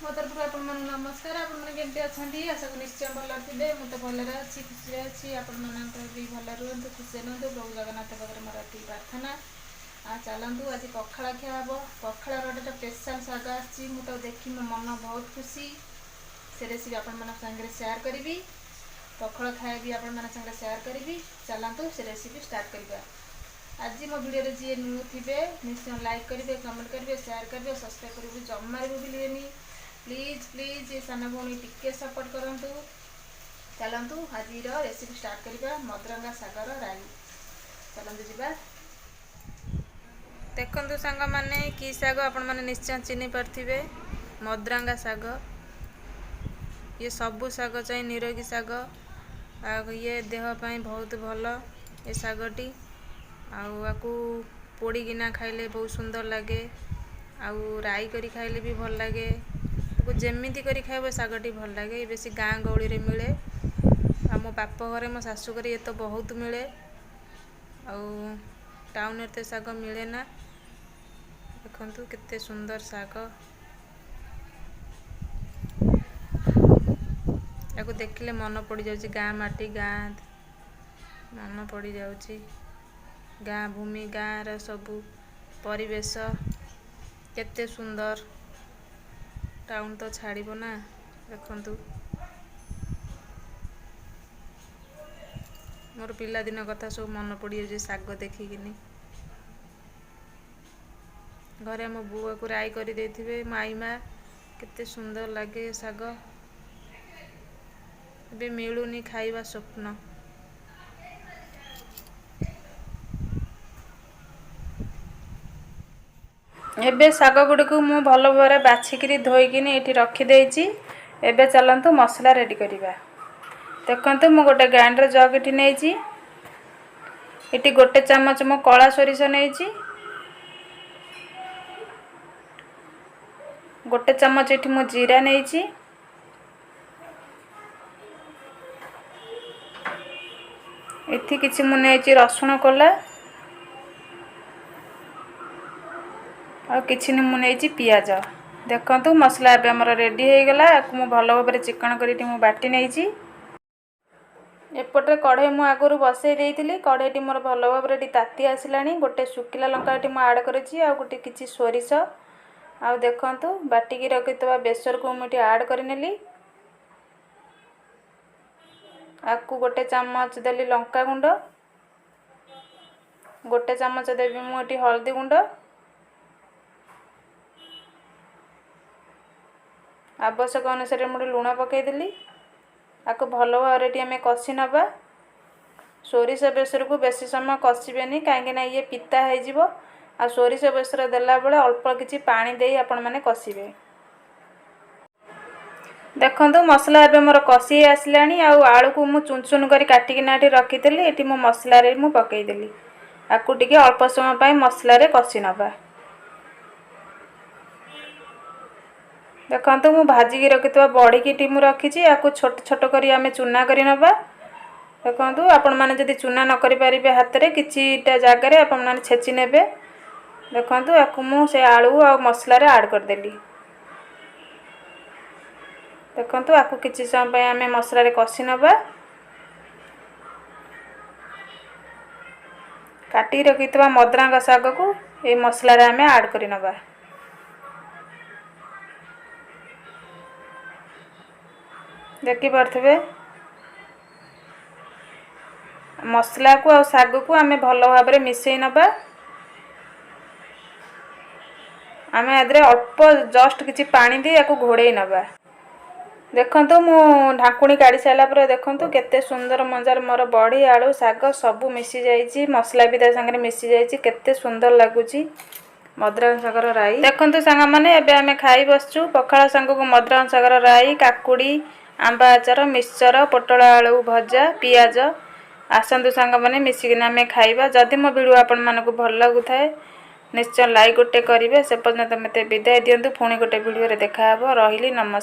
मो तरफ आपण नमस्कार। आपण मैंने केमती अच्छा आशा को निश्चय भल थे। मुझे भल अच्छी खुशी अच्छी आपण मान भी भल रुहतु खुशी रुहतु। प्रभु जगन्नाथ पाखे मोर अति प्रार्थना। चलतु आज पखाड़ खिया हम। पखाड़ गोटे स्पेशल शाग आसो देखी मो मन बहुत खुशी। से रेसिपी आपण सागर सेयार करी। पखाड़ खाए भी आपण सागर सेयार करी। चलतु से रेसिपी स्टार्ट करवा। आज मो वीडियो जी न्यू थे निश्चय लाइक करेंगे, कमेंट करेंगे, शेयर करेंगे, सब्सक्राइब करेंगे जमार भी भूलिए। प्लीज प्लीज ये सान भौणी टिके सपोर्ट करूँ। चलतु आज रेसिपी स्टार्ट करवा। मदरंगा सागर राई। चलतु जी देखु सांग मैंने कि शाग आपण मैंने निश्चय चिन्ह पारे। मदरंगा शाग ये सबू शाग चाहिए निरोगी शाग। ये देहपाई बहुत भल ये शागटी। आकू पोड़ीकिना खाइले बहुत सुंदर लगे। आउ राई करी खाइले भी भल लगे। जेमिति करी खाइबो शागटी भल लगे। ये बेसी गाँ गौली रे मिले। आ मो बाप घरे मो शाशु घरे ये तो बहुत मिले। आउ टाउन तो शाग मिले ना। देखंतु केते सुंदर शाग। याको देखिले मन पड़ जाउची गाँ माटी गाँ मन पड़ जाउची। गाँ भूमि गाँ रा सबू परिवेश केते सुंदर। टाउन तो छाड़िबो ना। देखंतु मोर पिला दिन कथा सब मन पड़ जाउची शाग देखिकिनी। घरे मो बुआ को राई करी देथिबे माई माँ केते सुंदर लगे शाग। बे मिलुनी खाइबा स्वप्न। एबे शाग गुड़ को मु भल भाव बाछिकी धोईकिनी ये रखीदे। एबे चलतु मसला रेडी करिबा। देखंतु मु गोटे ग्राइंडर जग इठी नेइची। इटी गोटे चम्मच मो कला सोरिष नेइची। गोटे चम्मच इठी मु जीरा नेइची। इथि किछि मु नेइची रसुण कोला। और किछि मु नेइची पियाज। देखंतु मसला एबे हमर रेडी हो गला। आकु मु भल भाव चिकन करी मु बाटी नेइची। एपटे कढ़ई मु आगुरु बसई देइतिली। कढ़ईटी मोर भल भाव ताती आसिलानी। गोटे सुकिला लंका मु ऐड करिछि। आ गोटे किछि सोरिष। आ देखंतु बाटिकी रखितबा बेसर को मु ऐड करिनेली। आकु गोटे चम्मच देली लंका गुंड। गोटे चम्मच देवी मु हल्दी गुंड। आवश्यक अनुसार मुझे लुण पकईदेली। आपको भल भाव आम कषि नवा। सोरिष बेसर को बेसी समय कषिबेनी कहीं ये पिता हो। आ सोरिष बेसर देला बेले अल्प किछि पानी दे आपण माने कषिबे। देखंतु मसला एबे मोर कषि आसलानी। आलू को मु चुन चुन करी काटिकिना रखीदेली। एटी मो मसला रे मु पकईदेली। आकु टिके अल्प समय पई मसला रे कषि नवा। देखंतु मु भाजिकी रखितबा बड़ी की मु रखीची। आकु छोट छोट करी आमे चूना करी नबा। देखंतु आपण माने जदि चूना न करि परिबे हाथ रे किछिटा जागा रे आपण माने छेची नेबे। देखंतु आकु मु से आलू आ मसला रे ऐड कर देली। देखंतु आकु किछि समय पय आमे मसला रे कषि नबा। काटी रखितबा मदरंगा शाग को ए मसला रे आमे ऐड करि नबा। देखि पारथबे मसला को आ शाग को आमे भल भाव मिसई नबा। आमे आदरे अल्प जस्ट किछि पानी दे याको घोड़े नबा। देखंतु मु ढाकुणी काढ़ी सारा पर देखंतु केते सुंदर मंजार मोर बड़ी आलू शाग सबू मिसी जाइछि। मसला भी ता संगे मिसी जाइछि। केते सुंदर लागुछि मदरंगा सागर राई। देखंतु सांगा माने एबे आमे खाई बसछु पखाळ संग को मदरंगा सागर राई, काकुड़ी, आंबा अचार, मिक्सचर, पोटल आलू भजा, पियाज। आसंतु सांग माने मिसिकिना आमे खाइबा। जदि मो वीडियो आपण मानको भल लागुथाय निश्चय लाइक गोटे करिवे। से पर्यंत मते विदाय दियंतु। पुणी गोटे वीडियो रे देखा हबो। रहिली नमस्कार।